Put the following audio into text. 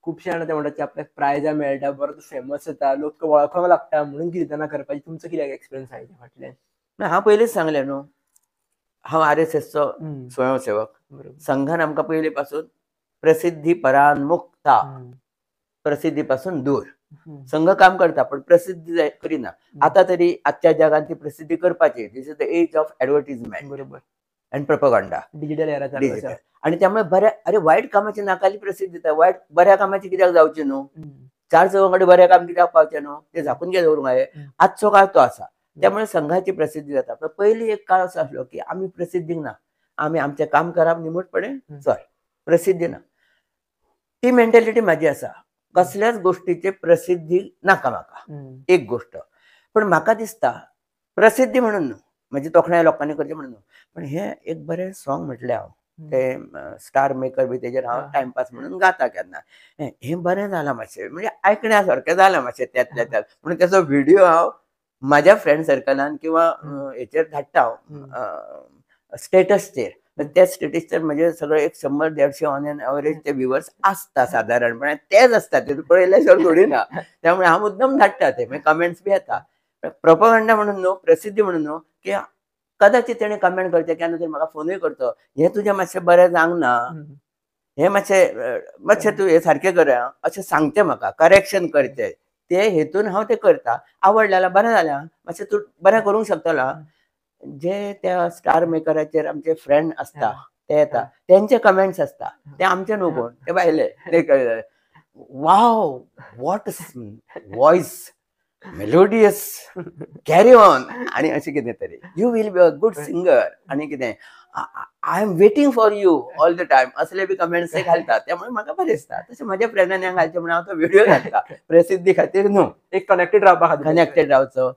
खुबशे जाणां ते म्हणटात की आपल्याक प्रायजां मेळटा, बरो तूं फेमस जाता, लोक वळखोंक लागता म्हणून गिताना करपाची. तुमचो कित्याक एक्सपिरियन्स आहा हेच्या फाटल्यान? हांव पयलींच सांगलें न्हू, हांव RSSचो स्वयंसेवक. बरोबर. संघान आमकां पयली पासून प्रसिद्धी परानमुक्ता, प्रसिद्धी पासून दूर. संघ काम करता पण प्रसिद्धी करिना. आता तरी आजच्या जगात ती प्रसिद्धी करपाची. This is the age of advertisement बरोबर. And propaganda. डिजिटल एरा चालू आसा. आणि त्यामुळे वायट कामाची नाकाली प्रसिद्धी दिता. बऱ्या कामाची कित्याक जावची न्हू? चार चौघांकडे बऱ्या काम कित्याक पावचें न्हू? ते झाकून घे दवरूंक हांवें. आजचो काळ तो आसा. त्यामुळे संघाची प्रसिद्धी जाता. पण पयलीं एक काळ असो आसलो की आमी प्रसिद्धीक ना. आमी आमचें काम करप निमूटपणे चल, प्रसिद्धी ना. ती मेंटॅलिटी म्हाजी आसा. कसल्याच गोष्टीची प्रसिद्धी नाका म्हाका. एक गोष्ट. पण म्हाका दिसता प्रसिद्धी म्हणून न्हू, म्हणजे तोखणाय लोकांनी करचें म्हणून न्हू, पण हे एक बरें सॉंग म्हटलें हांव. ते स्टार मेकर बी तेजेर हांव टायमपास म्हणून गाता केन्ना. हें बरें जालां मातशें, म्हणजे आयकण्या सारकें जालां मातशें त्यातल्या त्यात. म्हणून तेचो व्हिडिओ हांव म्हाज्या फ्रेंड सर्कलान किंवा हेचेर धाडटा हांव स्टेटसचेर. त्या स्टेटसचेर म्हणजे सगळे 100-150 ऑन एन एवरेज ते व्ह्युअर्स आसता सादारणपणान. तेच आसता, ते पळयल्या शिवाय थोडी ना. त्यामुळे हांव मुद्दम धाडटा ते, मागीर कमेंट्स बी येता. प्रोपगंडा म्हणून न्हू, प्रसिद्धी म्हणून न्हू, की कदाचित तेणें कमेंट करचें केन्ना तरी म्हाका फोनूय करचो. हें तुजें मातशें बरें जावंक ना, हें मातशें तूं हें सारकें कर अशें सांगचें म्हाका, करेक्शन करचें. ते हेतून हांव तें करता. आवडलें जाल्यार बरें जालें, मातशें तूं बरें करूंक शकतलो. जे त्या स्टार मेकराचेर आमचे फ्रेंड असता ते येता, तेंचे कमेंट्स असता, ते आमचे न्हू कोण, ते भायले. ते कळ्ळें. Wow, what voice, melodious, carry on, आनी अशें कितें तरी. You will be a good singer, आनी कितें, I am waiting for you all the time, असले बी कमेंट्स ते घालतात. त्यामुळे म्हाका बरें दिसता. तशें म्हाज्या फ्रेंडांनी घालचें म्हणून हांव तो व्हिडिओ घालता. प्रसिद्धी खातीर न्हू, एक कनेक्टेड रावपा खातीर. कनेक्टेड रावचो.